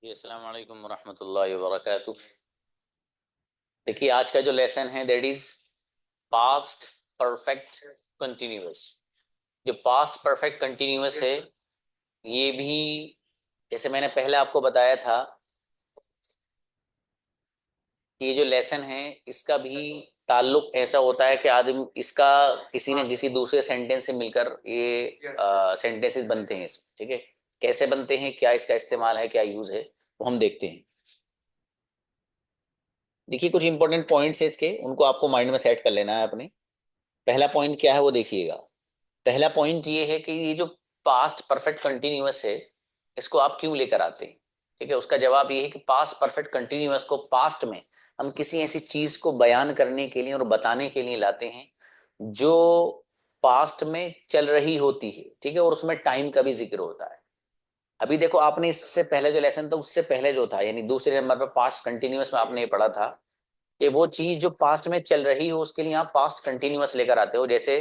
जी, अस्सलाम वालेकुम रहमतुल्लाहि व बरकातुहू। देखिए आज का जो लेसन है that is past perfect continuous. जो पास्ट परफेक्ट कंटिन्यूअस है ये भी जैसे मैंने पहले आपको बताया था कि ये जो लेसन है इसका भी ताल्लुक ऐसा होता है कि आदमी इसका किसी न किसी दूसरे सेंटेंस से मिलकर ये सेंटेंसेस बनते हैं इसमें। ठीक है, कैसे बनते हैं, क्या इसका इस्तेमाल है, क्या यूज है, वो हम देखते हैं। देखिए कुछ इंपॉर्टेंट पॉइंट्स है इसके, उनको आपको माइंड में सेट कर लेना है अपने। पहला पॉइंट क्या है वो देखिएगा। पहला पॉइंट ये है कि ये जो पास्ट परफेक्ट कंटिन्यूअस है इसको आप क्यों लेकर आते हैं। ठीक है, उसका जवाब ये है कि पास्ट परफेक्ट कंटिन्यूअस को पास्ट में हम किसी ऐसी चीज को बयान करने के लिए और बताने के लिए लाते हैं जो पास्ट में चल रही होती है। ठीक है, और उसमें टाइम का भी जिक्र होता है। अभी देखो आपने इससे पहले जो लेसन था उससे पहले जो था यानी दूसरे नंबर पर पास्ट कंटिन्यूअस में आपने ये पढ़ा था कि वो चीज जो पास्ट में चल रही हो उसके लिए आप पास्ट कंटिन्यूअस लेकर आते हो। जैसे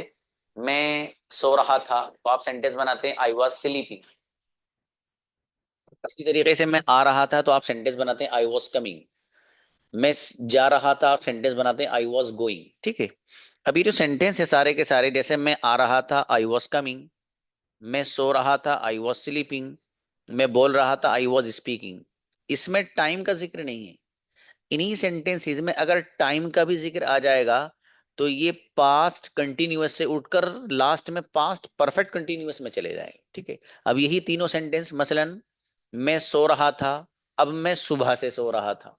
मैं सो रहा था तो आप सेंटेंस बनाते हैं आई वॉज स्लीपिंग। इसी तरीके से मैं आ रहा था तो आप सेंटेंस बनाते हैं आई वॉज कमिंग। मैं जा रहा था आप सेंटेंस बनाते हैं आई वॉज गोइंग। ठीक है, अब ये जो सेंटेंस है सारे के सारे, जैसे मैं आ रहा था आई वॉज कमिंग, मैं सो रहा था आई वॉज स्लीपिंग, मैं बोल रहा था आई वॉज स्पीकिंग, इसमें टाइम का जिक्र नहीं है। इन्हीं सेंटेंसेस में अगर टाइम का भी जिक्र आ जाएगा तो ये पास्ट कंटिन्यूअस से उठकर लास्ट में पास्ट परफेक्ट कंटिन्यूअस में चले जाएंगे। ठीक है, अब यही तीनों सेंटेंस मसलन मैं सो रहा था, अब मैं सुबह से सो रहा था।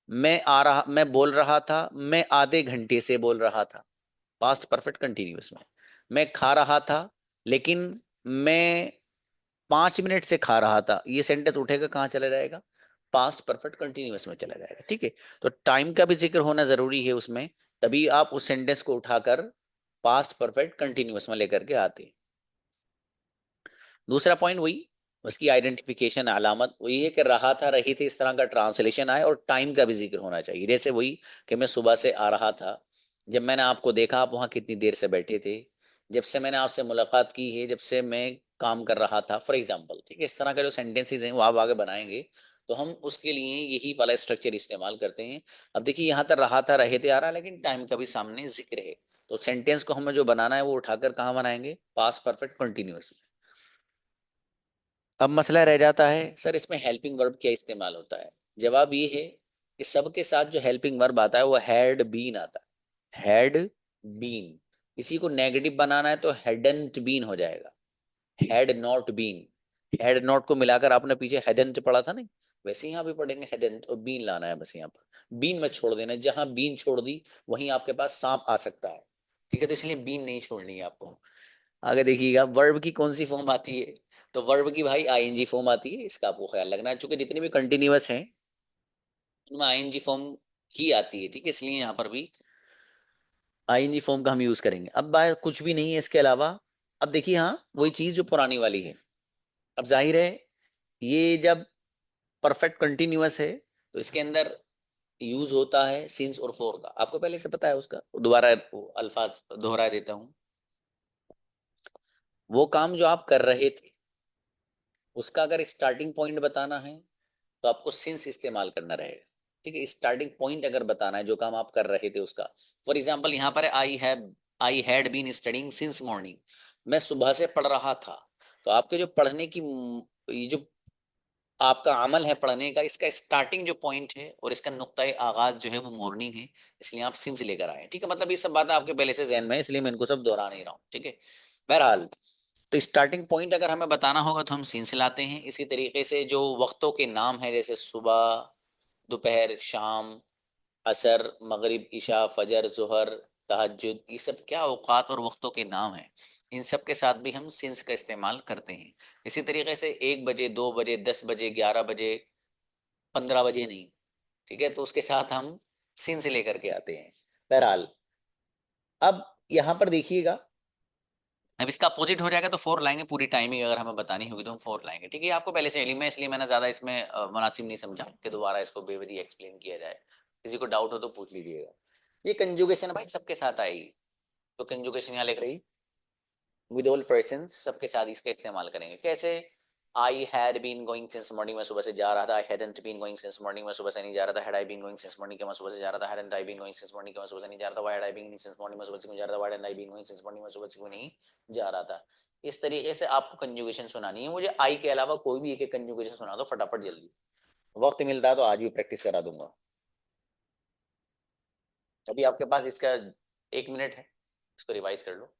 मैं बोल रहा था, मैं आधे घंटे से बोल रहा था, पास्ट परफेक्ट कंटिन्यूअस में। मैं खा रहा था लेकिन मैं 5 मिनट से खा रहा था, ये सेंटेंस उठेगा कहाँ चला जाएगा, पास्ट परफेक्ट कंटिन्यूअस में चला जाएगा। ठीक है, तो टाइम का भी जिक्र होना जरूरी है उसमें, तभी आप उस सेंटेंस को उठाकर पास्ट परफेक्ट कंटिन्यूअस में लेकर के आते हैं। दूसरा पॉइंट वही, उसकी आइडेंटिफिकेशन अलामत वही है कि रहा था रही थी इस तरह का ट्रांसलेशन आए और टाइम का भी जिक्र होना चाहिए। जैसे वही कि मैं सुबह से आ रहा था, जब मैंने आपको देखा आप वहां कितनी देर से बैठे थे, जब से मैंने आपसे मुलाकात की है, जब से मैं काम कर रहा था, फॉर एग्जाम्पल। ठीक है, इस तरह के जो सेंटेंसेस हैं वो आप आगे बनाएंगे तो हम उसके लिए यही वाला स्ट्रक्चर इस्तेमाल करते हैं। अब देखिए यहाँ तक रहा था रहे थे आ रहा है लेकिन टाइम का भी सामने जिक्र है, तो सेंटेंस को हमें जो बनाना है वो उठाकर कहाँ बनाएंगे, पास्ट परफेक्ट कंटिन्यूअस। अब मसला रह जाता है सर इसमें हेल्पिंग वर्ब क्या इस्तेमाल होता है। जवाब ये है कि सबके साथ जो हेल्पिंग वर्ब आता है वो हैड बीन आता है। हैड बीन, इसी को नेगेटिव बनाना है तो हैडंट बीन हो जाएगा, had not been. Had not को मिलाकर आपने पीछे हैडंट पढ़ा था नहीं, वैसे यहाँ भी पढ़ेंगे हैडंट, और बीन लाना है बस यहाँ पर। बीन मत छोड़ देना, जहां बीन छोड़ दी वहीं आपके पास सांप आ सकता है। ठीक है, तो इसलिए बीन नहीं छोड़नी है आपको। आगे देखिएगा वर्ब की कौन सी फॉर्म आती है, तो वर्ब की भाई आईएनजी फॉर्म आती है, इसका आपको ख्याल रखना है। चूंकि जितनी भी कंटिन्यूअस हैं उनमें आईएनजी फॉर्म ही आती है। ठीक है, इसलिए यहाँ पर भी आईएनजी फॉर्म का हम यूज करेंगे। अब बात कुछ भी नहीं है इसके अलावा। अब देखिए हाँ वही चीज जो पुरानी वाली है। अब जाहिर है ये जब परफेक्ट कंटिन्यूअस है तो इसके अंदर यूज होता है सिंस और फॉर का, आपको पहले से पता है उसका, दोबारा वो अल्फाज दोहरा देता हूँ। वो काम जो आप कर रहे थे उसका अगर स्टार्टिंग पॉइंट बताना है तो आपको सिंस इस्तेमाल करना रहेगा। ठीक है, स्टार्टिंग पॉइंट अगर बताना है जो काम आप कर रहे थे उसका। फॉर एग्जाम्पल यहाँ पर I had been studying since morning, मैं सुबह से पढ़ रहा था। तो आपके जो पढ़ने की ये जो आपका अमल है पढ़ने का, इसका स्टार्टिंग जो पॉइंट है और इसका नुक्ता आगाज जो है वो मॉर्निंग है, इसलिए आप सिंस लेकर आए। ठीक है, मतलब ये सब बातें आपके पहले से जहन में है इसलिए मैं इनको सब दोहरा नहीं रहा हूँ। ठीक है, बहरहाल तो स्टार्टिंग पॉइंट अगर हमें बताना होगा तो हम सिंस लाते हैं। इसी तरीके से जो वक्तों के नाम है जैसे सुबह, दोपहर, शाम, असर, मगरिब, इशा, फजर, जोहर, तहज्जुद, ये सब क्या औकात और वक्तों के नाम हैं, इन सब के साथ भी हम सिंस का इस्तेमाल करते हैं। इसी तरीके से 1 बजे, 2 बजे, 10 बजे, 11 बजे, 15 बजे नहीं। ठीक है, तो उसके साथ हम सिंस लेकर के आते हैं। बहरहाल अब यहाँ पर देखिएगा, अब इसका अपोजिट हो जाएगा तो फोर लाएंगे, पूरी टाइमिंग अगर हमें बतानी होगी तो हम फोर लाएंगे। ठीक है, आपको पहले से इल्म है इसलिए मैंने ज्यादा इसमें मुनासिब नहीं समझा कि दोबारा इसको बेवजह एक्सप्लेन किया जाए। किसी को डाउट हो तो पूछ लीजिएगा। ये कंजुगेशन भाई सबके साथ आएगी, तो कंजुगेशन यहाँ लिख रही विद ऑल पर्सन, सबके साथ इसका इस्तेमाल करेंगे। कैसे, I had been going since morning, मैं सुबह से जा रहा था। I hadn't been going since morning, मैं सुबह से नहीं जा रहा था। Had I been going since morning, मैं सुबह से जा रहा था। Hadn't I been going since morning, मैं सुबह से नहीं जा रहा था। Why had I been since morning, मैं सुबह से क्यों जा रहा था। Why hadn't I been going since morning, मैं सुबह से क्यों नहीं जा रहा था। इस तरीके से आपको कंजुगेशन सुनानी है। मुझे आई के अलावा कोई भी एक कंजुगेशन सुना दो फटाफट जल्दी, वक्त मिलता है तो आज भी प्रैक्टिस करा दूंगा। अभी आपके पास इसका 1 मिनट है, इसको रिवाइज कर लो।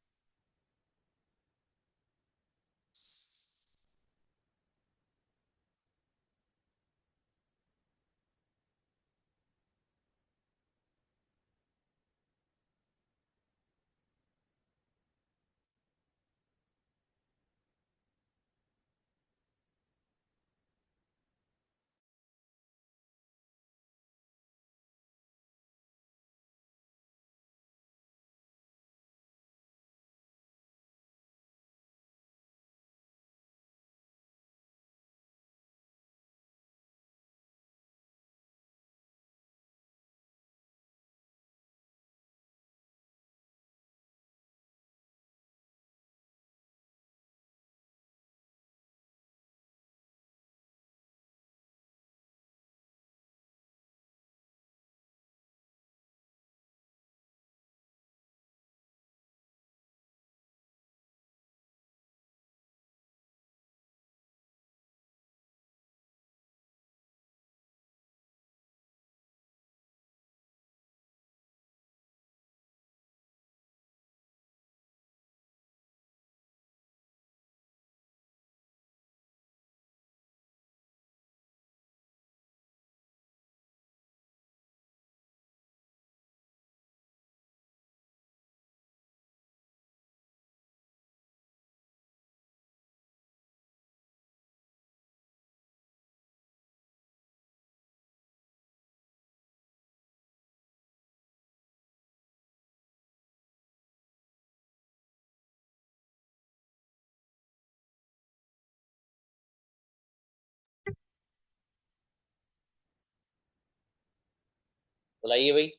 बुलाइए भाई,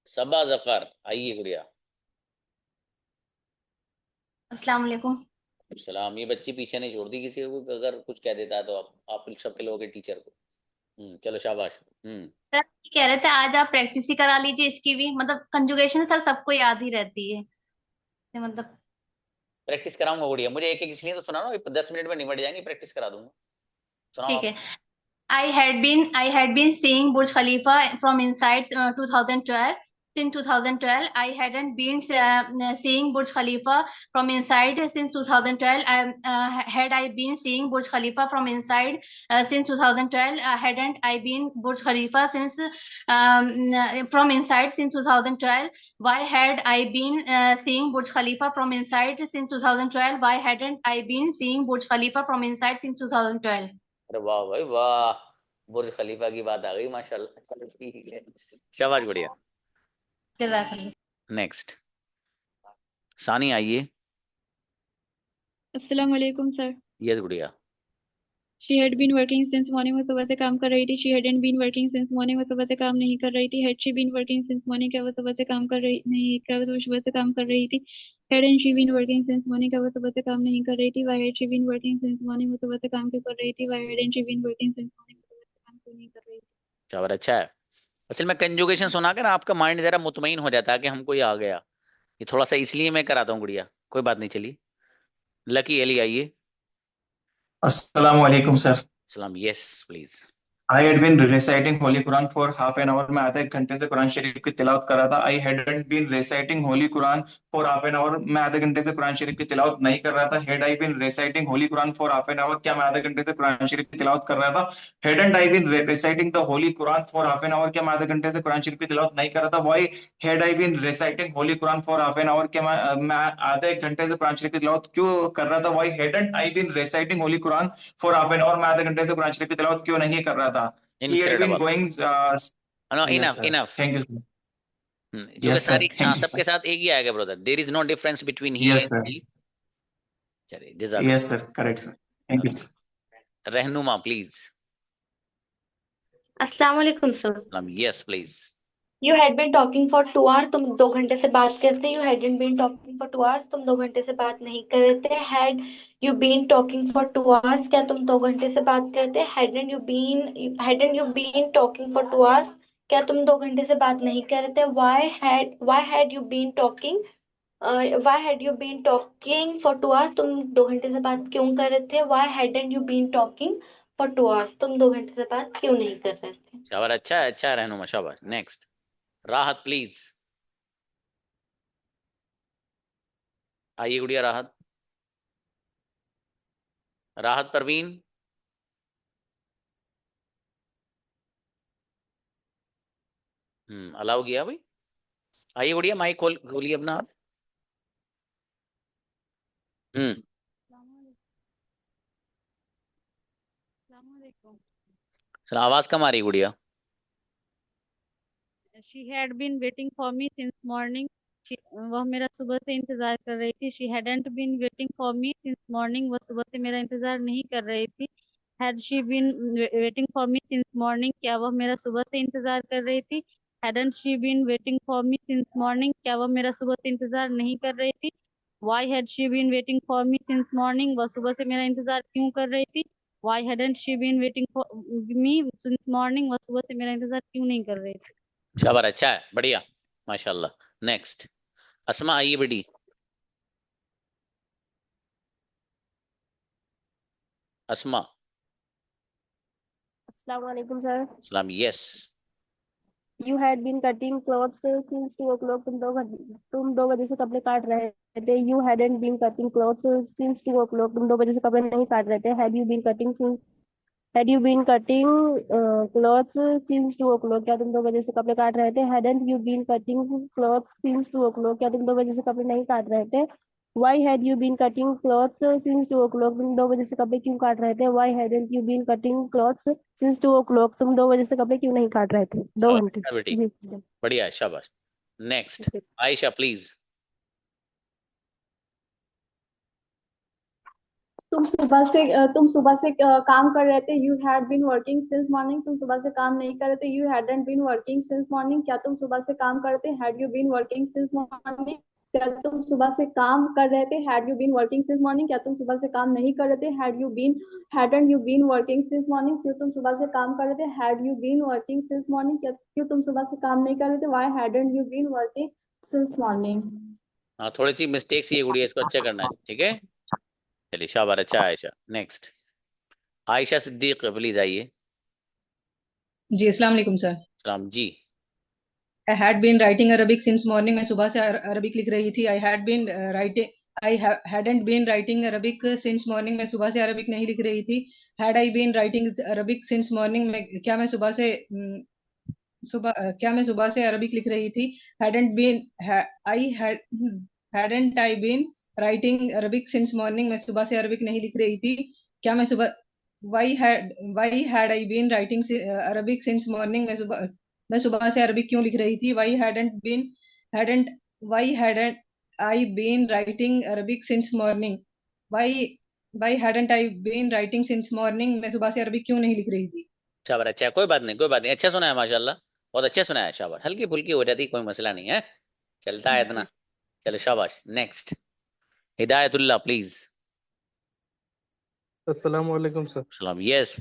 सबा जफर, आइए गुड़िया। अस्सलाम वालेकुम। सलाम। ये बच्ची पीछे नहीं छोड़ती किसी को, अगर कुछ कह देता है तो आप सबके लोगों के टीचर को। चलो शाबाश। सर कह रहे थे आज आप प्रैक्टिस ही करा लीजिए इसकी भी, मतलब कंजुगेशन सर सबको याद ही रहती है, तो मतलब। प्रैक्टिस कराऊंगा गुड़िया, मुझे एक एक इसलिए तो सुना ना, 10 मिनट में निमट जाएंगे, प्रैक्टिस करा दूंगा। सुनाओ ठीक आप। है। I had been seeing Burj Khalifa from inside 2012. Since 2012, I hadn't been seeing Burj Khalifa from inside since 2012. Had I been seeing Burj Khalifa from inside since 2012? Hadn't I been Burj Khalifa since from inside since 2012? Why had I been seeing Burj Khalifa from inside since 2012? Why hadn't I been seeing Burj Khalifa from inside since 2012? अरे वाह भाई वाह, बुर्ज खलीफा की बात आ गई माशाल्लाह। चलो ठीक है, शाबाश गुड़िया। जज़ाकल्लाह। नेक्स्ट, सानी आइए। अस्सलाम वालेकुम सर। यस गुड़िया। She had been working since morning, वो सुबह से काम कर रही थी। She hadn't been working since morning, वो सुबह से काम नहीं कर रही थी। Had she been working since morning, क्या वो सुबह से काम कर रही नहीं, क्या वो सुबह से काम कर रही थी। Hadn't she been working since morning, क्या वो सुबह से काम नहीं कर रही थी। Why had she been working since morning, वो सुबह से काम क्यों कर रही थी। Why hadn't she been working since morning, वो सुबह से काम क्यों नहीं कर रही थी। शाबाश, अच्छा है। असल में कंजुगेशन सुना के ना आपका माइंड जरा मुतमईन हो जाता है कि हमको ये आ गया। ये थोड़ा सा इसलिए मैं कराता हूँ गुड़िया, कोई बात नहीं। चलिए, लकी अली आइए। अस्सलाम वालेकुम सर। सलाम, yes please. I had been reciting holy Quran for half an hour, मैं आधे घंटे से कुरान शरीफ की तिलावत कर रहा था। I hadn't been reciting holy Quran for half an hour, मैं आधे घंटे से कुरान शरीफ की तिलावत नहीं कर रहा था। Had I been reciting holy Quran for half an hour, क्या मैं आधे घंटे से कुरान शरीफ की तिलावत कर रहा था। Hadn't I been reciting the holy Quran for half an hour, क्या मैं आधे घंटे से कुरान शरीफ की तिलावत नहीं कर रहा था। Why had I been reciting holy Quran for half an hour, क्या मैं आधे घंटे से कुरान शरीफ की तिलावत क्यों कर रहा था। Why hadn't I been reciting holy Quran for half an hour, मैं आधे घंटे से कुरान शरीफ की तिलावत क्यों नहीं कर रहा था। He had been incredible. going. No, Yes, enough sir. Enough. Thank you, sir. जो कि Yes, sir. सारी, हाँ, Thank you, sir. सबके साथ एक ही आएगा brother. There is no difference between he Yes, and sir. He. चलिए, Yes, जजाकल्लाह। sir. Correct, sir. Thank you, sir. Rahnuma please. अस्सलाम वालेकुम sir. Yes please. You had been talking for 2 hours, तुम 2 घंटे से बात करते। You hadn't been talking for 2 hours, तुम 2 घंटे से बात नहीं कर रहे थे। Had you been talking for 2 hours, क्या तुम 2 घंटे से बात करते। Hadn't you been talking for 2 hours, क्या तुम 2 घंटे से बात नहीं कर रहे थे। Why had you been talking, why had you been talking for 2 hours, तुम 2 घंटे से बात क्यों कर रहे थे। Why hadn't you been talking for 2 hours, तुम 2 घंटे से बात क्यों नहीं कर रहे थे। शाबाश, अच्छा है रहनुमा, शाबाश। नेक्स्ट, राहत प्लीज। आइए गुड़िया राहत। राहत परवीन। अलाउ किया भाई। आइए गुड़िया, माइक खोलिए अपना आप। हम्म सर, आवाज कम आ रही गुड़िया। She had been waiting for me since morning. वह मेरा सुबह से इंतजार कर रही थी। She hadn't been waiting for me since morning. वह सुबह से मेरा इंतजार नहीं कर रही थी। Had she been waiting for me since morning, क्या वह मेरा सुबह से इंतजार कर रही थी। Hadn't she been waiting for me since morning, क्या वह मेरा सुबह से इंतजार नहीं कर रही थी। Why had she been waiting for me since morning, वह सुबह से मेरा इंतजार क्यों कर रही थी। Why hadn't she been waiting for me since morning, वह सुबह से मेरा इंतजार क्यों नहीं कर रही थी। शाबाश, अच्छा है, बढ़िया, माशाल्लाह। नेक्स्ट, अस्मा आइए बेटी। अस्मा। अस्सलाम वालेकुम सर। सलाम। Yes. You had been cutting clothes since 2 o'clock, तुम 2 बजे से कपड़े काट रहे थे। You hadn't been cutting clothes since 2 o'clock, तुम 2 बजे से कपड़े नहीं काट रहे थे। Had you been cutting clothes since 2 o'clock, क्या तुम 2 बजे से कपड़े काट रहे थे। Hadn't you been cutting clothes since 2 o'clock, क्या तुम 2 बजे से कपड़े नहीं काट रहे थे। Why had you been cutting clothes since 2 o'clock, तुम 2 बजे से कपड़े क्यों काट रहे थे। Why hadn't you been cutting clothes since 2 o'clock, तुम 2 बजे से कपड़े क्यों नहीं काट रहे थे। 2 घंटे। अच्छा बेटी, जी बढ़िया है, शाबाश। Next, Ayesha please. तुम सुबह से काम कर रहे थे। You had been working since morning, तुम सुबह से काम नहीं कर रहे थे। You hadn't been working since morning, क्या तुम सुबह से काम करते। Had you been working since morning, क्या तुम सुबह से काम कर रहे थे। Had you been working since morning, क्या तुम सुबह से काम नहीं कर रहे थे। Hadn't you been working since morning, क्यों तुम सुबह से काम कर रहे थे। Had you been working since morning, क्यों तुम सुबह से काम नहीं कर रहे थे। Why hadn't you been working since morning. हाँ, थोड़ी सी मिस्टेक्स ये गुड़िया, इसको अच्छा करना है, ठीक है। चलिए शाबाश, अच्छा आयशा। नेक्स्ट, आयशा सिद्दीक प्लीज आइए। जी अस्सलाम वालेकुम सर। सलाम जी। I had been writing Arabic since morning, मैं सुबह से अरबिक लिख रही थी। I hadn't been writing Arabic since morning, मैं सुबह से अरबिक नहीं लिख रही थी। Had I been writing Arabic since morning, क्या मैं सुबह से अरबिक लिख रही थी। Hadn't been I hadn't I been writing Arabic since morning, मैं सुबह से अरबिक नहीं लिख रही थी। क्या मैं सुबह why had I been writing Arabic since morning, मैं सुबह से अरबिक क्यों लिख रही थी। Why hadn't I been writing Arabic since morning, why hadn't I been writing since morning, मैं सुबह से अरबिक क्यों नहीं लिख रही थी। शाबाश, अच्छा है, कोई बात नहीं, कोई बात नहीं, अच्छा सुना है माशाल्लाह, बहुत अच्छा सुना है, शाबाश। हल्की फुल्की हो जाती, कोई मसला नहीं है, चलता है इतना। चलो शाबाश। Next, Hidayatullah please. अस्सलाम वालेकुम सर। सलाम। Yes.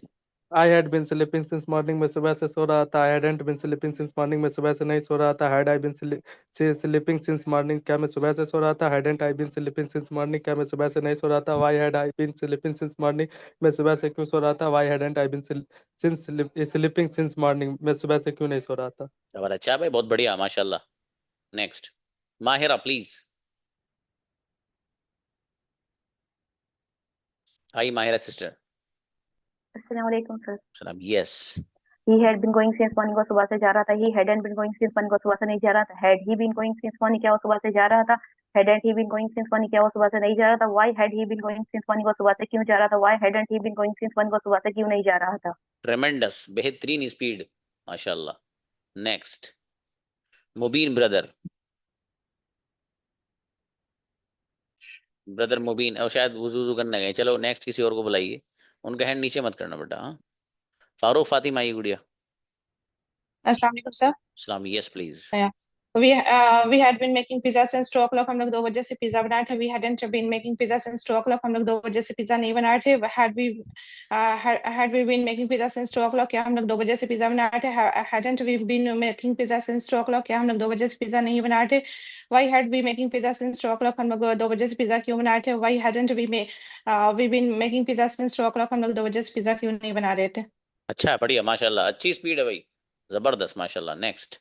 I had been sleeping since morning, मैं सुबह से सो रहा था। I hadn't been sleeping since morning, मैं सुबह से नहीं सो रहा था। Had I been sleeping since morning, क्या मैं सुबह से सो रहा था। Hadn't I been sleeping since morning, क्या मैं सुबह से नहीं सो रहा था। Why had I been sleeping since morning, मैं सुबह से क्यों सो रहा था। Why hadn't I been sleeping since morning, मैं सुबह से क्यों नहीं सो रहा था। शाबाश, अच्छा है भाई, बहुत बढ़िया, माशाल्लाह। Next, Mahira please. I Mahira sister. अस्सलाम वालेकुम सर। सलाम। Yes. He had been going since morning, वो सुबह से जा रहा था। He hadn't been going since morning, वो सुबह से नहीं जा रहा था। Had he been going since morning, क्या वो सुबह से जा रहा था। Hadn't he been going since morning, क्या वो सुबह से नहीं जा रहा था। Why had he been going since morning, वो सुबह से क्यों जा रहा था। Why hadn't he been going since morning, वो सुबह से क्यों नहीं जा रहा था। ट्रेमेंडस, बेहतरीन स्पीड, माशाल्लाह। नेक्स्ट, मुबीन ब्रदर। ब्रदर मुबीन, और शायद वुजू करने गए। चलो नेक्स्ट, किसी और को बुलाइए। उनका हैंड नीचे मत करना बेटा। हाँ, फारूक फातिमा, ये गुड़िया। अस्सलाम सर। सलाम, yes please. We had been making pizza since 2 o'clock. हम लोग 2 बजे से पिज्जा बनाए थे. We hadn't been making pizza since 2 o'clock. हम लोग 2 बजे से पिज्जा नहीं बनाए थे. Had we been making pizza since 2 o'clock? क्या हम लोग 2 बजे से पिज्जा बनाए थे? Hadn't we been making pizza since 2 o'clock? क्या हम लोग 2 बजे से पिज्जा नहीं बनाए थे? Why had we making pizza since 2 o'clock? हम लोग 2 बजे से पिज्जा क्यों बनाए थे? Why hadn't we been making pizza since 2 o'clock? हम लोग 2 बजे से पिज्जा क्यों नहीं बना रहे थे? अच्छा, बढ़िया, माशाल्लाह, अच्छी स्पीड है भाई, जबरदस्त, माशाल्लाह। Next,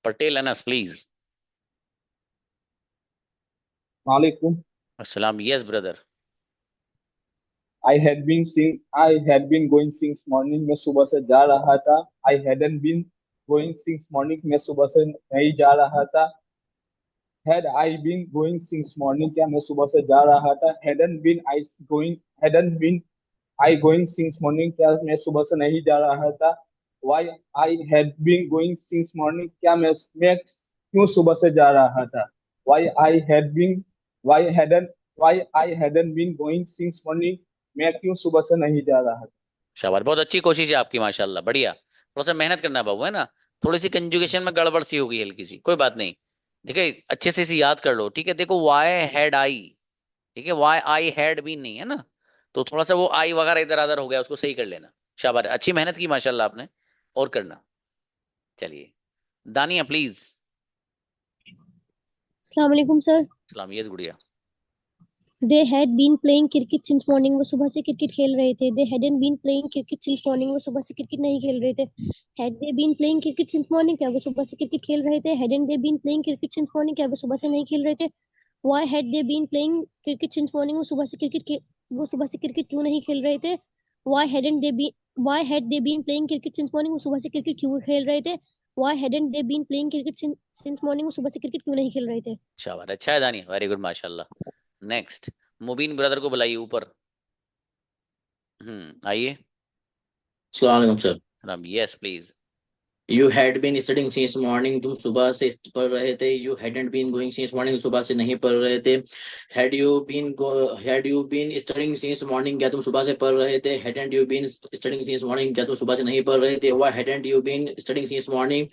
Patel Anas please. वालेकुम। अस्सलाम, yes brother. I had been going since morning. मैं सुबह से जा रहा था. I hadn't been going since morning. मैं सुबह से नहीं जा रहा था. Had I been going since morning? क्या मैं सुबह से जा रहा था. Hadn't been I going since morning? क्या मैं सुबह से नहीं जा रहा था. Why I had been going since morning? क्या मैं क्यों सुबह से जा रहा था. Why I hadn't been going since morning? मैं क्यों सुबह से नहीं जा रहा था. शाबाश, बहुत अच्छी कोशिश है आपकी, माशाल्लाह, बढ़िया। थोड़ा सा मेहनत करना बाबू, है ना, थोड़ी सी कंजुगेशन में गड़बड़ सी होगी हल्की सी, कोई बात नहीं। देखिए अच्छे से इसे याद कर लो, ठीक है। देखो वाई हैड आई, ठीक है, वाई आई हैड बीन नहीं है ना, तो थोड़ा सा वो आई वगैरह इधर उधर हो गया, उसको सही कर लेना। शाबाश, अच्छी मेहनत की माशाल्लाह आपने, और करना। चलिए दानिया प्लीज। अस्सलाम वालेकुम सर। सलाम, यस गुड़िया। They had been playing cricket since morning, वो सुबह से क्रिकेट खेल रहे थे. They hadn't been playing cricket since morning, वो सुबह से क्रिकेट नहीं खेल रहे थे. Had they been playing cricket since morning, क्या वो सुबह से क्रिकेट खेल रहे थे. Hadn't they been playing cricket since morning, क्या वो सुबह से नहीं खेल रहे थे. Why had they been playing cricket since morning, वो सुबह से क्रिकेट क्यों नहीं खेल रहे थे. Why had they been playing cricket since morning, वो सुबह से क्रिकेट क्यों खेल रहे थे. Why hadn't they been playing cricket since morning, वो सुबह से क्रिकेट क्यों नहीं खेल रहे थे. शाबाश, अच्छा है दानिया, वेरी गुड, माशाल्लाह। नेक्स्ट, मुबीन ब्रदर को बुलाइए ऊपर। आइए। अस्सलाम वालेकुम सर। सलाम, yes please. You had been studying since morning. तुम सुबह से पढ़ रहे थे. You hadn't been going since morning. सुबह से नहीं पढ़ रहे थे. Had you been studying since morning? क्या तुम सुबह से पढ़ रहे थे. Hadn't you been studying since morning? क्या तुम सुबह से नहीं पढ़ रहे थे. Why hadn't you been studying since morning?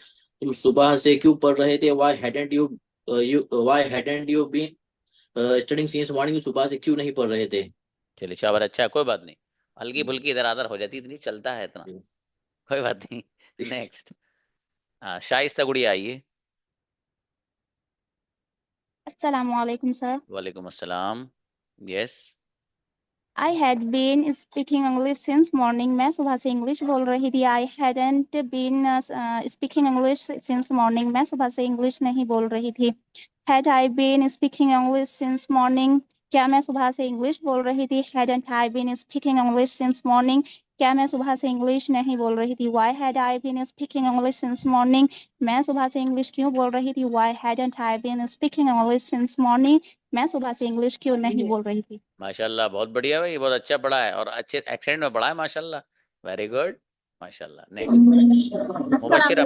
तुम सुबह से क्यों पढ़ रहे थे. Why hadn't you been studying since morning? सुबह से क्यों नहीं पढ़ रहे थे. चलिए शाबाश, अच्छा है, कोई बात नहीं, हल्की फुल्की इधर आधर हो जाती, इतनी चलता है इतना, कोई बात नहीं। नेक्स्ट, शाइस्ता गुड़िया आइए। अस्सलाम वालेकुम सर। वालेकुम अस्सलाम, yes. I had been speaking English since morning. मैं सुबह से इंग्लिश बोल रही थी. I hadn't been speaking English since morning. मैं सुबह से इंग्लिश नहीं बोल रही थी. Had I been speaking English since morning? क्या मैं सुबह से इंग्लिश बोल रही थी. Hadn't I been speaking English since morning? क्या मैं सुबह से इंग्लिश नहीं बोल रही थी. Why had I been speaking English since morning? मैं सुबह से इंग्लिश क्यों बोल रही थी. Why hadn't I been speaking English since morning? मैं सुबह से इंग्लिश क्यों नहीं बोल रही थी. माशाल्लाह, बहुत बढ़िया भाई, बहुत अच्छा पढ़ा है और अच्छे एक्सेंट में पढ़ा है, माशाल्लाह, वेरी गुड, माशाल्लाह। नेक्स्ट, मुबश्शिरा।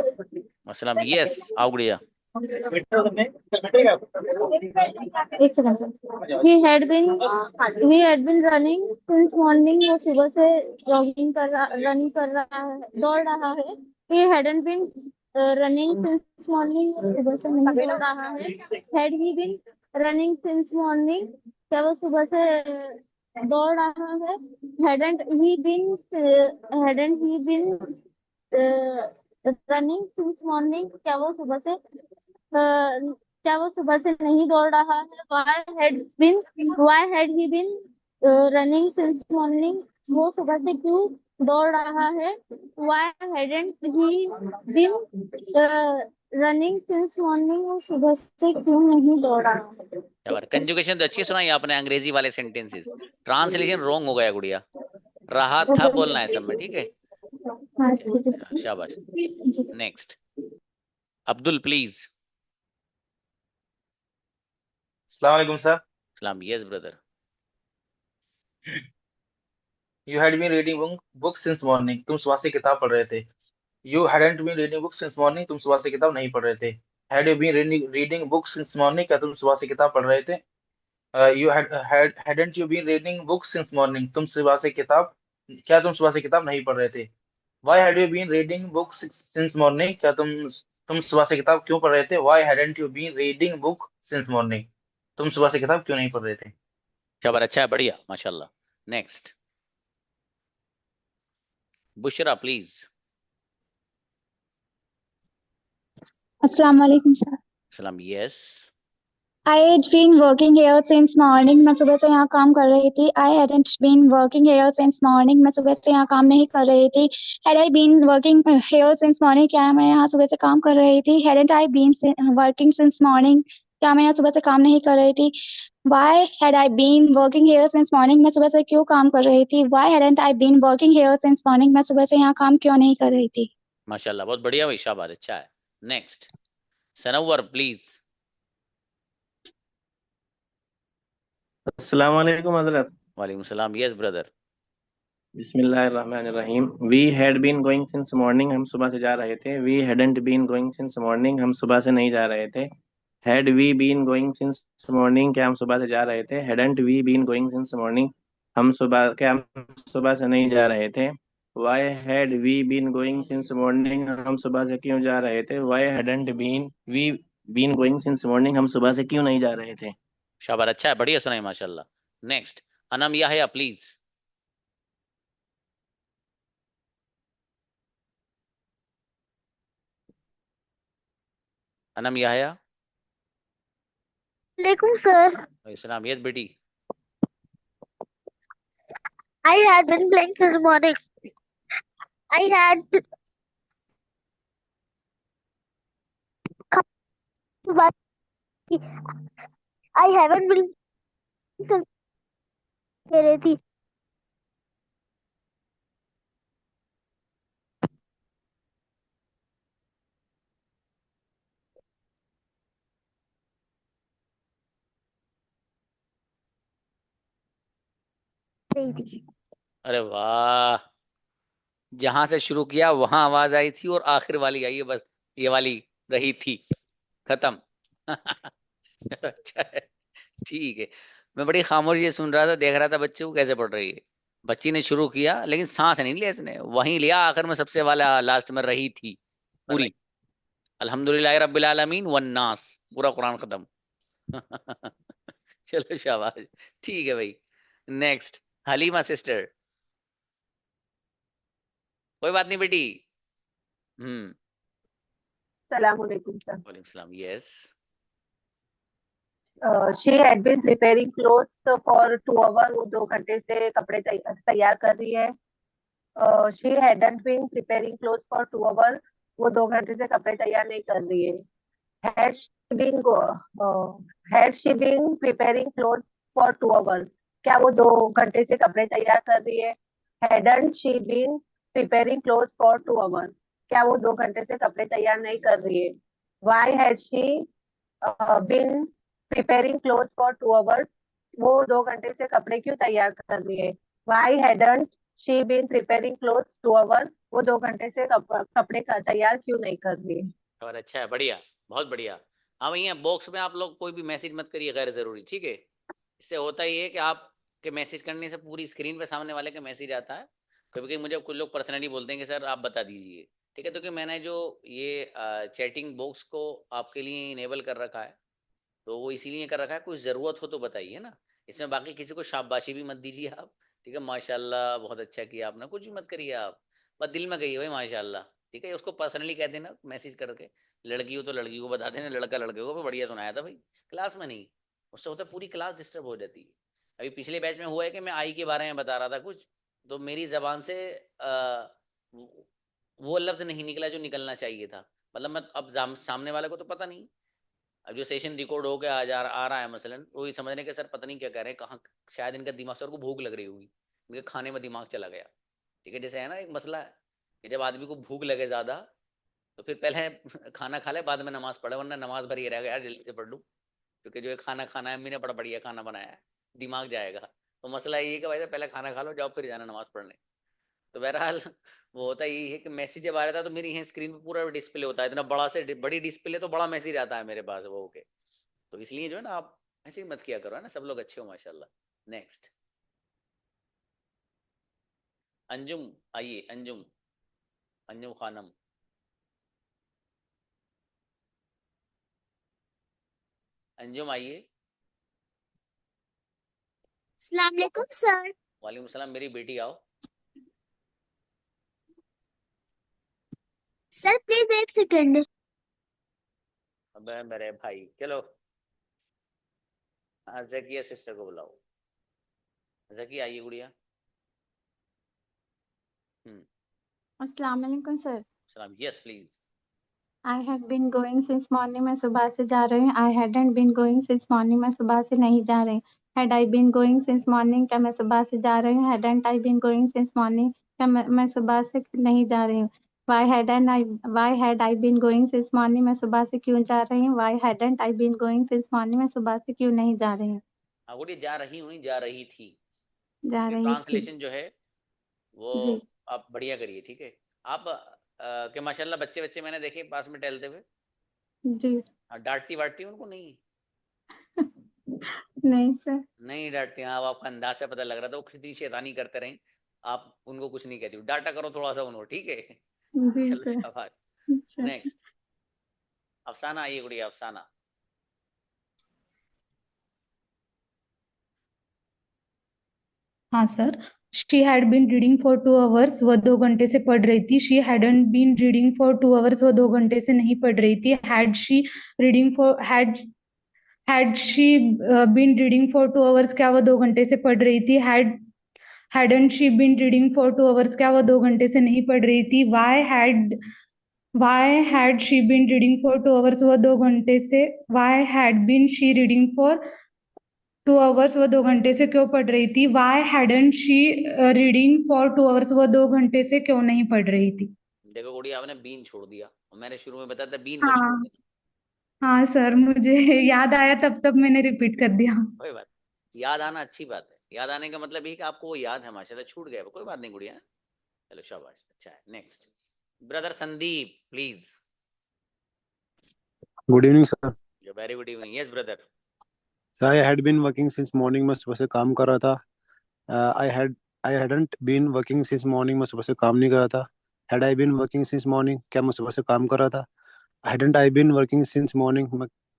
अस्सलाम, यस, आओ गुड़िया। एक second sir. He had been running since morning. वो सुबह से रनिंग कर रहा है, दौड़ रहा है. He hadn't been running since morning. वो सुबह से नहीं दौड़ रहा है. Had he been running since morning? क्या वो सुबह से दौड़ रहा है. Hadn't he been running since morning? क्या वो सुबह से नहीं दौड़ रहा है. Why had he been running since morning? वो सुबह से क्यों दौड़ रहा है. Why hadn't he been running since morning? वो सुबह से क्यों नहीं दौड़ रहा है. कंजुगेशन तो अच्छी सुनाई आपने, अंग्रेजी वाले सेंटेंसेस, ट्रांसलेशन रॉन्ग हो गया गुड़िया, रहा था बोलना है सब में, ठीक है, शाबाश। Next, Abdul please. अस्सलाम वालेकुम सर। सलाम, yes brother. You had been reading books since morning. तुम सुबह से किताब पढ़ रहे थे. You hadn't been reading books since morning. तुम सुबह से किताब नहीं पढ़ रहे थे. Had you been reading books since morning? क्या तुम सुबह से किताब पढ़ रहे थे. Hadn't you been reading books since morning? क्या तुम सुबह से किताब नहीं पढ़ रहे थे. Why had you been reading books since morning? क्या तुम सुबह से किताब क्यों पढ़ रहे थे? Why hadn't you been reading book since morning? तुम सुबह से किताब क्यों नहीं पढ़ रहे थे? शाबाश, अच्छा है, बढ़िया, माशाल्लाह। Next, Bushra please. अस्सलाम वालेकुम सर। सलाम। Yes. I had been working here since morning. मैं सुबह से यहाँ काम कर रही थी। I hadn't been working here since morning. मैं सुबह से यहाँ काम नहीं कर रही थी। Had I been working here since morning? क्या मैं यहाँ सुबह से काम कर रही थी? Hadn't I been working since morning? क्या मैं यहाँ सुबह से काम नहीं कर रही थी? Why had I been working here since morning? मैं सुबह से क्यों काम कर रही थी? Why hadn't I been working here since morning? मैं सुबह से यहाँ काम क्यों नहीं कर रही थी? माशाल्लाह, बहुत बढ़िया भाई, शाबाश, अच्छा है। Next, Sanwar please. अस्सलाम वालेकुम हजरत। वालेकुम सलाम। Yes brother. बिस्मिल्लाहिर्रहमानिर्रहीम। We had been going since morning, हम सुबह से जा रहे थे। We hadn't been going since morning, हम सुबह से नहीं जा रहे थे। Had we been going since morning, क्या हम सुबह से जा रहे थे। Hadn't we been going since morning, हम सुबह से नहीं जा रहे थे। Why had we been going since morning, हम सुबह से क्यों जा रहे थे। Why hadn't been we been going since morning, हम सुबह से क्यों नहीं जा रहे थे। शाबाश, अच्छा है, बढ़िया सुनाई, माशाल्लाह। Next, Anam Yahya please. अनम याहया। वालेकुम सर। सलाम। यस बेटी। I had been playing since morning. I had but I haven't been since कह रही थी। अरे वाह, जहां से शुरू किया वहां आवाज आई थी और आखिर वाली आई है, बस ये वाली रही थी, खत्म। अच्छा है, ठीक है। मैं बड़ी खामोशी से सुन रहा था, देख रहा था बच्चे को कैसे पढ़ रही है। बच्ची ने शुरू किया लेकिन सांस नहीं लिया इसने, वहीं लिया आखिर में, सबसे वाला लास्ट में रही थी पूरी। अल्हम्दुलिल्लाह रब्बिल आलमीन वन नास, पूरा कुरान खत्म। चलो शाबाश, ठीक है भाई। Next, Halima sister. कोई बात नहीं बेटी। Assalamualaikum, sir. वालेकुम सलाम। Yes. She had been preparing clothes for 2 hours. वो 2 घंटे से कपड़े तैयार कर रही है। She hadn't been preparing clothes for 2 hours. वो 2 घंटे से कपड़े तैयार नहीं कर रही है। Had she been preparing clothes for 2 hours? क्या वो 2 घंटे से कपड़े तैयार कर रही है। Hadn't she been preparing clothes for 2 hours? क्या वो 2 घंटे से कपड़े तैयार नहीं कर रही है। Why has she been preparing clothes for 2 hours? वो 2 घंटे से कपड़े क्यों तैयार कर रही है। Why hadn't she been preparing clothes 2 hours? वो 2 घंटे से कपड़े का तैयार क्यों नहीं कर रही है। और अच्छा है, बढ़िया, बहुत बढ़िया। अब यहाँ बॉक्स में आप लोग कोई भी मैसेज मत करिए गैर जरूरी, ठीक है। इससे होता ही है कि आप के मैसेज करने से पूरी स्क्रीन पे सामने वाले का मैसेज आता है। कभी कभी मुझे कुछ लोग पर्सनली बोलते हैं कि सर आप बता दीजिए, ठीक है। तो कि मैंने जो ये चैटिंग बॉक्स को आपके लिए इनेबल कर रखा है, तो वो इसीलिए कर रखा है, कोई ज़रूरत हो तो बताइए ना। इसमें बाकी किसी को शाबाशी भी मत दीजिए आप, ठीक है। माशाल्लाह बहुत अच्छा किया आपने, कुछ भी मत करिए आप, बस दिल में कहिए भाई माशाल्लाह, ठीक है। उसको पर्सनली कह देना, मैसेज करके। लड़की हो तो लड़की को बता देना, लड़का लड़के को, बढ़िया सुनाया था भाई, क्लास में नहीं। उससे होता है पूरी क्लास डिस्टर्ब हो जाती है। अभी पिछले बैच में हुआ है कि मैं आई के बारे में बता रहा था कुछ, तो मेरी जबान से वो लफ्ज नहीं निकला जो निकलना चाहिए था। मतलब मैं अब सामने वाले को तो पता नहीं, अब जो सेशन रिकॉर्ड होकर आ रहा है मसलन, वो ये समझने के सर पता नहीं क्या कह रहे हैं, कहाँ शायद इनका दिमाग, सर को भूख लग रही होगी, इनके खाने में दिमाग चला गया, ठीक है। जैसे है ना एक मसला है कि जब आदमी को भूख लगे ज़्यादा तो फिर पहले खाना खा ले, बाद में नमाज पढ़े, वरना नमाज भर ये रहेगा यार जल्दी से पढ़ लूँ, क्योंकि जो खाना खाना है, अम्मी ने बड़ा बढ़िया खाना बनाया है, दिमाग जाएगा। तो मसला ये है कि भाई साहब पहले खाना खा लो, जाओ फिर जाना नमाज पढ़ने। तो बहरहाल वो होता यही है कि मैसेज जब आ रहा था तो मेरी यहाँ स्क्रीन पे पूरा डिस्प्ले होता है, इतना बड़ा से बड़ी डिस्प्ले, तो बड़ा मैसेज आता है मेरे पास वो ओके। तो इसलिए जो है ना आप ऐसे ही मत किया करो, है ना। सब लोग अच्छे हो माशाल्लाह। नेक्स्ट, अंजुम आइए, अंजुम। अंजुम खानम, अंजुम आइए। अस्सलाम वालेकुम सर। वालेकुम सलाम, मेरी बेटी आओ। सर प्लीज एक सेकंड। अबे मेरे भाई, चलो जकिया सिस्टर को बुलाओ। जकी आइए गुड़िया। अस्सलाम वालेकुम सर। सलाम, yes please. I have been going since morning, मैं सुबह से जा रही हूँ। I hadn't been going since morning, मैं सुबह से नहीं जा रही। Had I been going since morning, क्या मैं सुबह से जा रही हूँ। Hadn't I been going since morning, क्या मैं सुबह से नहीं जा रही हूँ। Why had I been going since morning, मैं सुबह से क्यों जा रही हूँ। Why hadn't I been going since morning, मैं सुबह से क्यों नहीं जा रही हूँ। हाँ गुड़िया, जा रही हूँ, जा रही थी। जा रही थी ट्रांसलेशन जो है वो जी। आप बढ़िया करिए, ठीक है। आप के माशाल्लाह बच्चे बच्चे मैंने देखे पास में टहलते हुए। जी डांटती वाटती उनको नहीं? नहीं सर। नहीं डांटती? हाँ, वो आपका अंदाज से पता लग रहा था, वो कितनी शैतानी करते रहे। आप उनको कुछ नहीं कहती, डांटा करो थोड़ा सा उनको, ठीक है। जी चलो सर। शाबाश। नेक्स्ट अफसाना आइए गुड़िया, अफसाना। हाँ sir. She had been reading for 2 hours, वह 2 घंटे से पढ़ रही थी। She hadn't been reading for 2 hours, वह 2 घंटे से नहीं पढ़ रही थी। Had she been reading for 2 hours, क्या वह 2 घंटे से पढ़ रही थी। Hadn't she been reading for 2 hours, क्या वह 2 घंटे से नहीं पढ़ रही थी। Why had she been reading for 2 hours, वह 2 घंटे से why had been she reading for 2 hours, वह 2 घंटे से क्यों पढ़ रही थी। Why hadn't she reading for 2 hours, वह 2 घंटे से क्यों नहीं पढ़ रही थी। देखो गुड़िया, आपने बीन छोड़ दिया, मैंने शुरू में बताया था बीन मत छोड़ हाँ देना। हाँ सर, मुझे याद आया तब मैंने रिपीट कर दिया। कोई बात, याद आना अच्छी बात है। याद आने का मतलब ये कि आपको वो याद है, माशाल्लाह छूट गया, कोई बात नहीं गुड़िया। चलो शाबाश, अच्छा है। Next brother Sandeep please. Good evening sir. Very good evening. Yes brother. Sir I had been working since morning, मैं सुबह से काम कर रहा था। I hadn't been working since morning, मैं सुबह से काम नहीं कर रहा था। Had I been working since morning, क्या मैं सुबह से काम कर रहा था। Hadn't I been working since morning,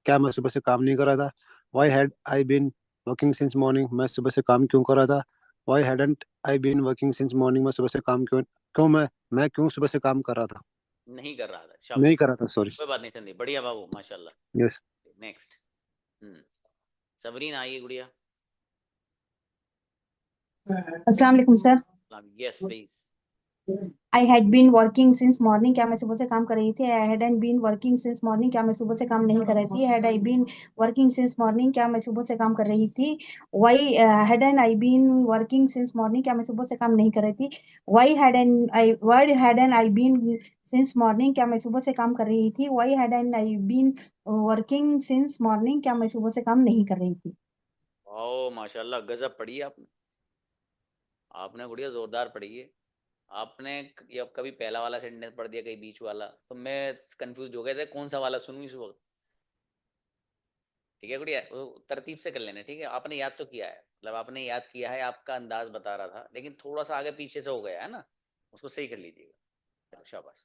क्या मैं सुबह से काम नहीं कर रहा था। Why had I been working since morning, मैं सुबह से काम क्यों कर रहा था। Why hadn't I been working since morning, मैं सुबह से काम क्यों क्यों मैं क्यों सुबह से काम कर रहा था। नहीं कर रहा था, शाबाश। नहीं कर रहा था, सॉरी। कोई बात नहीं संदीप, बढ़िया बाबू, माशाल्लाह। यस। नेक्स्ट सबरीन आइए गुड़िया। अस्सलाम वालेकुम sir. Yes please. I had been working since morning, क्या मैं सुबह से काम कर रही थी। I hadn't been working since morning, क्या मैं सुबह से काम नहीं कर रही थी। Had I been working since morning, क्या मैं सुबह से काम कर रही थी। Why hadn't I been working since morning, क्या मैं सुबह से काम नहीं कर रही थी। Why hadn't I been since morning, क्या मैं सुबह से काम कर रही थी। Why hadn't I been working since morning, क्या मैं सुबह से काम नहीं कर रही थी। ओ माशाल्लाह, गजब पढ़ी आपने। आपने गुड़िया जोरदार पढ़ी है। आपने कभी पहला वाला सेंटेंस पढ़ दिया, कहीं बीच वाला, तो मैं कंफ्यूज हो गया था कौन सा वाला सुनूं इस वक्त। ठीक है गुड़िया, तरतीब से कर लेना, ठीक है। आपने याद तो किया है, मतलब आपने याद किया है, आपका अंदाज बता रहा था, लेकिन थोड़ा सा आगे पीछे से हो गया है ना, उसको सही कर लीजिएगा। शाबाश।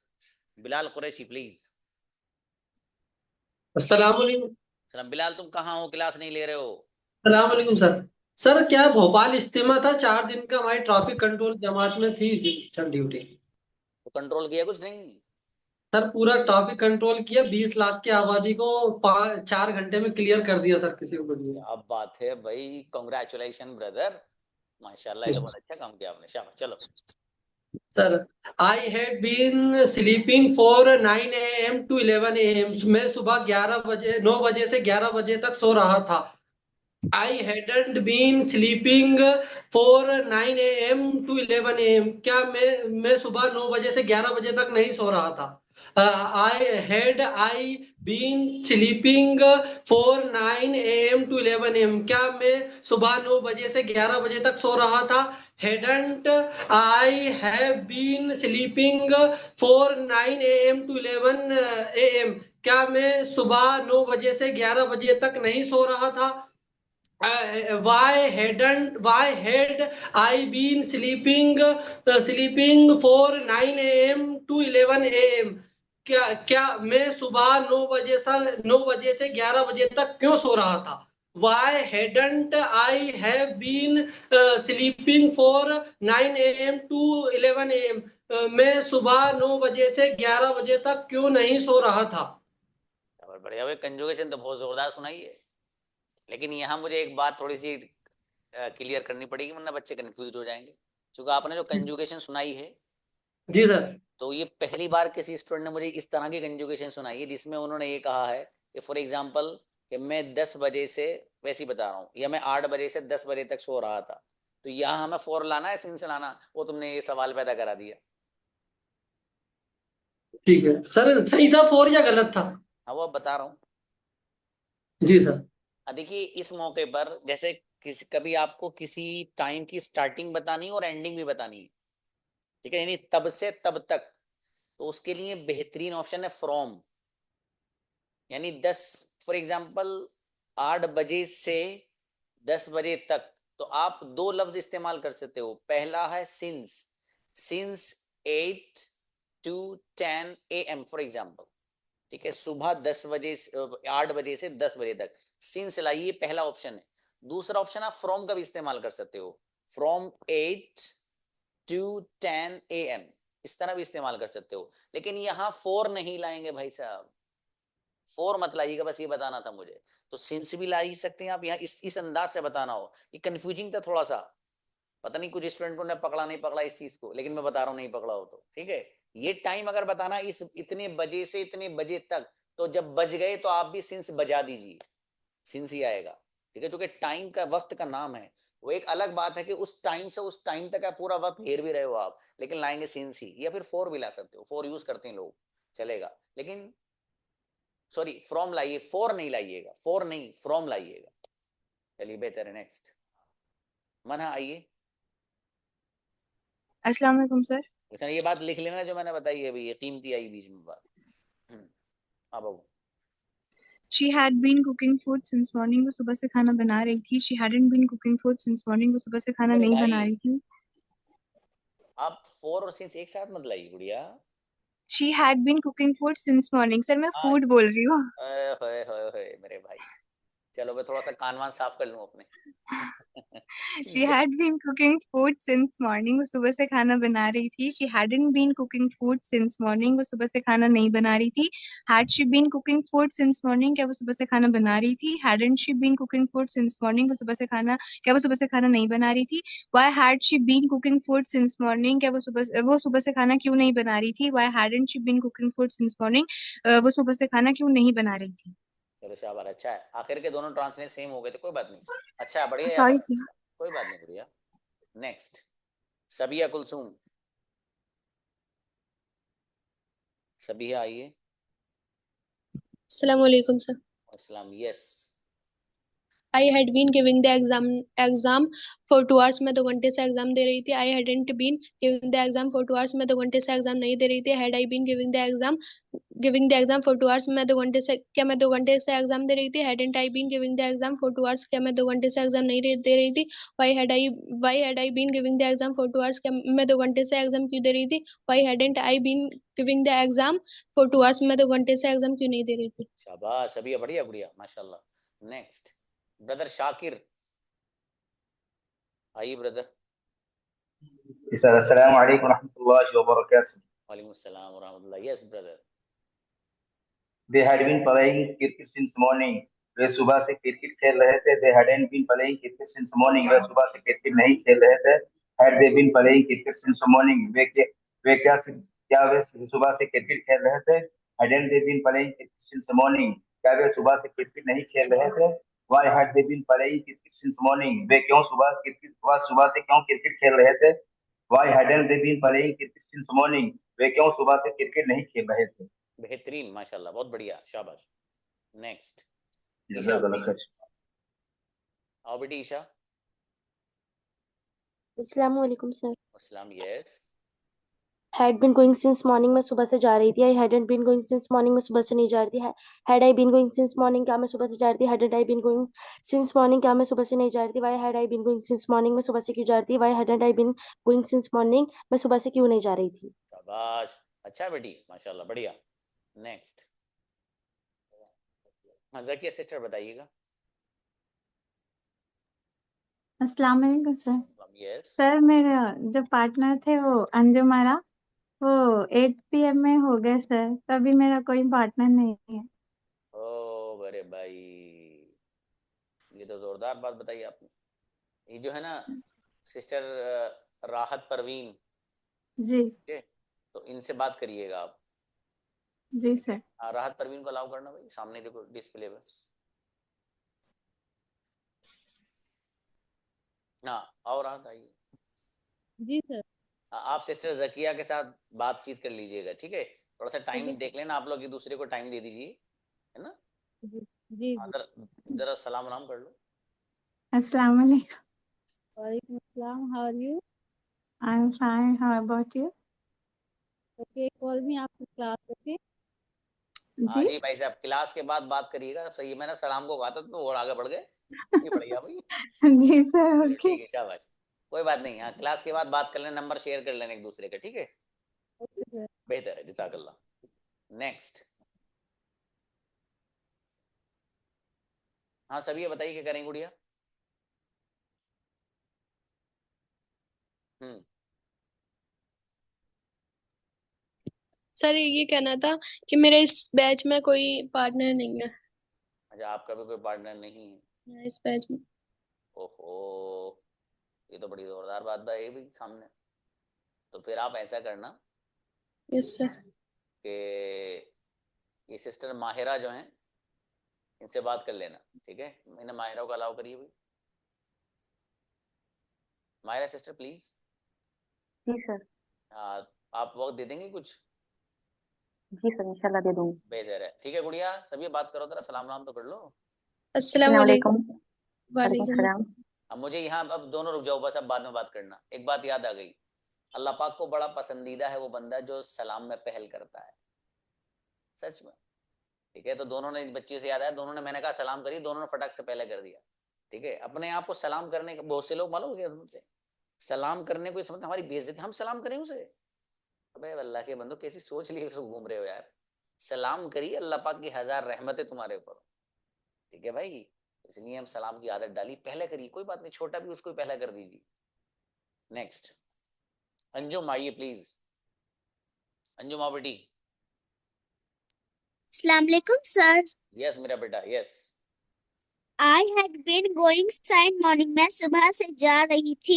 बिलाल कुरैशी प्लीज। अस्सलाम वालेकुम। सलाम। बिलाल तुम कहाँ हो, क्लास नहीं ले रहे हो? अस्सलाम वालेकुम सर। सर क्या भोपाल इज्तिमा था 4 दिन का, हमारी ट्रैफिक कंट्रोल जमात में थी ड्यूटी। तो कंट्रोल किया कुछ नहीं? सर पूरा ट्रैफिक कंट्रोल किया, 20 लाख की आबादी को 4 घंटे में क्लियर कर दिया सर, किसी को नहीं। अब बात है भाई, कांग्रेचुलेशन ब्रदर, माशाल्लाह, ये तो बहुत अच्छा काम किया आपने, शाबाश। चलो sir I had been sleeping for 9 AM to 11 AM, मैं सुबह 9 बजे से 11 बजे तक सो रहा था। I hadn't been sleeping for 9 AM to 11 AM, क्या मैं सुबह 9 बजे से 11 बजे तक नहीं सो रहा था। I been sleeping for 9 AM to 11 AM, क्या मैं सुबह 9 बजे से 11 बजे तक सो रहा था। Hadn't I have been sleeping for 9 AM to 11 AM, क्या मैं सुबह 9 बजे से 11 बजे तक नहीं सो रहा था। why had I been sleeping for 9 a.m. to 11 a.m. क्या मैं सुबह 9 बजे से 11 बजे तक क्यों सो रहा था? Why hadn't I have been sleeping for 9 a.m. to 11 a.m. मैं सुबह 9 बजे से 11 बजे तक क्यों नहीं सो रहा था? बढ़िया भाई, कंजुगेशन तो बहुत जोरदार सुनाई है, लेकिन यहाँ मुझे एक बात थोड़ी सी क्लियर करनी पड़ेगी, वरना बच्चे कंफ्यूज हो जाएंगे। क्योंकि आपने जो कंजुगेशन सुनाई है जी सर, तो ये पहली बार किसी स्टूडेंट ने मुझे इस तरह की कंजुगेशन सुनाई है जिसमें उन्होंने ये कहा है कि फॉर एग्जांपल कि मैं 10 बजे से, वैसे ही बता रहा हूँ, या मैं 8 बजे से 10 बजे तक सो रहा था, तो यहाँ हमें फॉर लाना है सिंस लाना, वो तुमने ये सवाल पैदा करा दिया। ठीक है सर, सही था फॉर या गलत था? हाँ वो बता रहा हूँ जी सर। देखिए इस मौके पर जैसे कभी आपको किसी टाइम की स्टार्टिंग बतानी और एंडिंग भी बतानी है, ठीक है, यानी तब से तब तक, तो उसके लिए बेहतरीन ऑप्शन है फ्रॉम। यानी 10 फॉर एग्जांपल 8 बजे से 10 बजे तक, तो आप दो लफ्ज इस्तेमाल कर सकते हो। पहला है since 8 to 10 AM for example, ठीक है, सुबह 10 बजे 8 बजे से 10 बजे तक सिंस लाइए, पहला ऑप्शन है। दूसरा ऑप्शन आप फ्रॉम का भी इस्तेमाल कर सकते हो, फ्रॉम 8 to 10 AM, इस तरह भी इस्तेमाल कर सकते हो। लेकिन यहाँ फोर नहीं लाएंगे भाई साहब, फोर मत लाइएगा, बस ये बताना था मुझे। तो सिंस भी ला ही सकते हैं आप, यहाँ इस अंदाज से बताना हो। ये कंफ्यूजिंग था थोड़ा सा, पता नहीं कुछ स्टूडेंट ने पकड़ा नहीं पकड़ा इस चीज को, लेकिन मैं बता रहा हूँ नहीं पकड़ा हो तो ठीक है। ये टाइम अगर बताना इस इतने बजे से इतने बजे तक, तो जब बज गए तो आप भी सिंस बजा दीजिए, सिंस ही आएगा, ठीक है। क्योंकि टाइम का वक्त का नाम है। वो एक अलग बात है कि उस टाइम से उस टाइम तक आप पूरा वक्त घेर भी रहे हो आप, लेकिन लाएंगे सिंस ही, या फिर फोर भी ला सकते हो, फोर यूज करते हैं लोग, चलेगा। लेकिन सॉरी फ्रॉम लाइए, फोर नहीं लाइएगा, फोर नहीं फ्रॉम लाइएगा। चलिए बेहतर है। नेक्स्ट मना आइए। अस्सलाम वालेकुम सर। अच्छा ये बात लिख लेना जो मैंने बताई है अभी, ये कीमती आई बीच में बात। अब आओ। She had been cooking food since morning, वो सुबह से खाना बना रही थी। She hadn't been cooking food since morning, वो सुबह से खाना नहीं बना रही थी। आप फोर और सिंस एक साथ मत लाइए गुड़िया। She had been cooking food since morning, sir मैं food बोल रही हूँ। मेरे भाई, चलो मैं थोड़ा सा कान वान साफ कर लूं अपने। She had been cooking food since morning, वो सुबह से खाना बना रही थी। She hadn't been cooking food since morning, वो सुबह से खाना नहीं बना रही थी। Had she been cooking food since morning, क्या वो सुबह से खाना बना रही थी। Hadn't she been cooking food since morning, वो सुबह से खाना, क्या वो सुबह से खाना नहीं बना रही थी। Why had she been cooking food since morning, क्या वो सुबह से खाना क्यों नहीं बना रही थी। Why hadn't she been cooking food since morning, वो सुबह से खाना क्यों नहीं बना रही थी। चलो शाबाश, अच्छा है, आखिर के दोनों ट्रांसलेट सेम हो गए तो कोई बात नहीं, अच्छा है, बढ़िया सॉरी है, कोई बात नहीं बढ़िया। नेक्स्ट सबिया कुलसुम, सबिया आइए। अस्सलाम वालेकुम सर। अस्सलाम, yes. I had been giving the exam for 2 hours, मैं 2 घंटे से एग्जाम दे रही थी। I hadn't been giving the exam for 2 hours, मैं 2 घंटे से एग्जाम नहीं दे रही थी। Had I been giving the exam for 2 hours, मैं 2 घंटे से, क्या मैं 2 घंटे से एग्जाम दे रही थी। Hadn't I been giving the exam for 2 hours, क्या मैं 2 घंटे से एग्जाम नहीं दे रही थी। Why had I been giving the exam for 2 hours, क्या मैं 2 घंटे से एग्जाम क्यों दे रही थी। Why hadn't I been giving the exam for 2 hours, मैं 2 घंटे से एग्जाम क्यों नहीं दे रही थी। शाबाश सबिया, बढ़िया बढ़िया माशाल्लाह। नेक्स्ट ब्रदर शाकिर आइए ब्रदर। अस्सलाम वालेकुम रहमतुल्लाहि व बरकातहू। वालेकुम अस्सलाम व रहमतुल्लाह। Yes brother. They had been playing cricket since morning, वे सुबह से क्रिकेट खेल रहे थे। They hadn't been playing cricket since morning, वे सुबह से क्रिकेट नहीं खेल रहे थे। Had they been playing cricket since morning, वे क्या वे सुबह से क्रिकेट खेल रहे थे। Hadn't they been playing cricket since morning, क्या वे सुबह से क्रिकेट नहीं खेल रहे थे। Why had they been playing cricket since morning, वे क्यों सुबह से क्यों क्रिकेट खेल रहे थे। Why hadn't they been playing cricket since morning, वे क्यों सुबह से क्रिकेट नहीं खेल रहे थे। बेहतरीन माशाल्लाह, बहुत बढ़िया, शाबाश। नेक्स्ट आओ बेटी ईशा। अस्सलाम वालेकुम सर। अस्सलाम, yes. Had been going since morning मैं सुबह से जा रही थी। I hadn't been going since morning मैं सुबह से नहीं जा रही थी। Had I been going since morning क्या मैं सुबह से जा रही थी। Hadn't I been going since morning क्या मैं सुबह से नहीं जा रही थी। Why had I been going since morning मैं सुबह से क्यों जा रही थी। Why hadn't I been going since morning मैं सुबह से क्यों नहीं जा रही थी। शाबाश, अच्छा बेटी, माशाल्लाह, बढ़िया। नेक्स्ट, हाँ जकिया सिस्टर बताइएगा। अस्सलाम वालेकुम सर। यस सर मेरा जो पार्टनर थे वो अंजुम आरा, वो 8 PM में हो गए सर, तभी मेरा कोई पार्टनर नहीं है। ओ बड़े भाई, ये तो जोरदार बात बताई आपने। ये जो है ना सिस्टर राहत परवीन, जी ठीक है, तो इनसे बात करिएगा आप। जी सर। हाँ, राहत परवीन को अलाउ करना भाई, सामने देखो डिस्प्ले पे। हाँ, और राहत आइए। जी सर। आप सिस्टर जकिया के साथ बातचीत कर लीजिएगा, ठीक है। थोड़ा सा टाइम देख लेना आप लोग, एक दूसरे को टाइम दे दीजिए, है ना। जी जी हाँ, जरा सलाम वलाम कर लो। अस्सलाम वालेकुम। वालेकुम अस्सलाम, how are you. I am fine, how about you. Okay, call me after class. Okay हाँ जी जी भाई साहब, क्लास के बाद बात करिएगा। सही है, मैंने सलाम को कहा था तो और आगे बढ़ गए, ये बढ़िया भाई। जी सर चलो ओके। ठीक है, शाबाश, कोई बात नहीं। हाँ, क्लास के बाद बात कर लेना, नंबर शेयर कर लेना एक दूसरे का, ठीक है। Okay sir. बेहतर है, जज़ाकल्लाह। नेक्स्ट, हाँ सभी बताइए क्या करें गुड़िया। सर ये कहना था कि मेरे इस बैच में कोई पार्टनर नहीं है। अच्छा, आपका भी कोई पार्टनर नहीं है इस बैच में। ओहो, ये तो बड़ी जोरदार बात है भी सामने। तो फिर आप ऐसा करना यस सर। कि ये सिस्टर माहिरा जो हैं, इनसे बात कर लेना, ठीक है। मैंने माहिरा को अलाउ करिए भाई। Mahira sister please. जी सर। आप वक्त दे देंगे कुछ। जी सर, इंशाल्लाह दे दूंगी। बेहतर है, ठीक है गुड़िया, सभी बात करो, जरा सलाम नाम तो कर लो। अस्सलाम वालेकुम। वालेकुम सलाम। अब मुझे यहाँ, अब दोनों रुक जाओ बस, अब बाद में बात करना। एक बात याद आ गई, अल्लाह पाक को बड़ा पसंदीदा है वो बंदा जो सलाम में पहल करता है, सच में, ठीक है। तो दोनों ने, बच्चे से याद आया, दोनों ने, मैंने कहा सलाम करिए, दोनों ने फटाक से पहले कर दिया, ठीक है। अपने आप को सलाम करने का, बहुत से लोग मालूम क्या समझते, सलाम करने को समझते हमारी बेइज्जती, हम सलाम करें उसे। अबे अल्लाह के बंदो, कैसी सोच लिए घूम रहे हो यार। सलाम करिए, अल्लाह पाक की 1000 रहमतें तुम्हारे ऊपर, ठीक है भाई। इसलिए हम सलाम की आदत डाली, पहले करिए, कोई बात नहीं, छोटा भी उसको पहला कर दीजिए। नेक्स्ट, अंजुम आइए प्लीज। अंजुम आओ बेटी। अस्सलाम वालेकुम सर। यस मेरा बेटा, yes. I had been going sign morning, मैं सुबह से जा रही थी।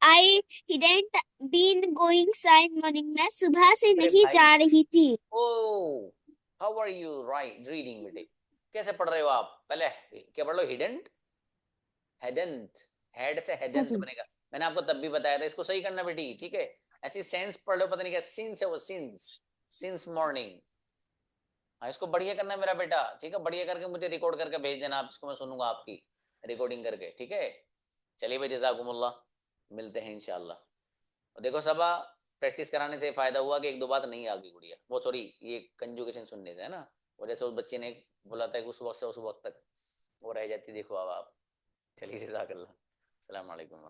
I hadn't been going sign morning, मैं सुबह से नहीं जा रही थी। Oh, how are you reading बेटे, कैसे पढ़ रहे हो आप। पहले क्या पढ़ लो, हिडेंट, हेडेंट, हेड से हेडेंट से बनेगा। मैंने आपको तब भी बताया था, इसको सही करना बेटी, ठीक है। ऐसी सेंस पढ़ लो, पता नहीं क्या सिंस है वो, सिंस मॉर्निंग। हाँ, इसको बढ़िया करना है मेरा बेटा, ठीक है। बढ़िया करके मुझे रिकॉर्ड करके भेज देना आप, इसको मैं सुनूंगा आपकी रिकॉर्डिंग करके, ठीक है। चलिए भाई, जज़ाकुमुल्लाह, मिलते हैं इंशाल्लाह। और देखो सबा, प्रैक्टिस कराने से फायदा हुआ कि एक दो बात नहीं आ गई गुड़िया, वो सॉरी ये कंजुगेशन सुनने से, है ना। और जैसे उस बच्चे ने बोला था कि उस वक्त से उस वक्त तक वो रह जाती, देखो अब आप। चलिए, जज़ाकल्लाह, अस्सलाम वालेकुम।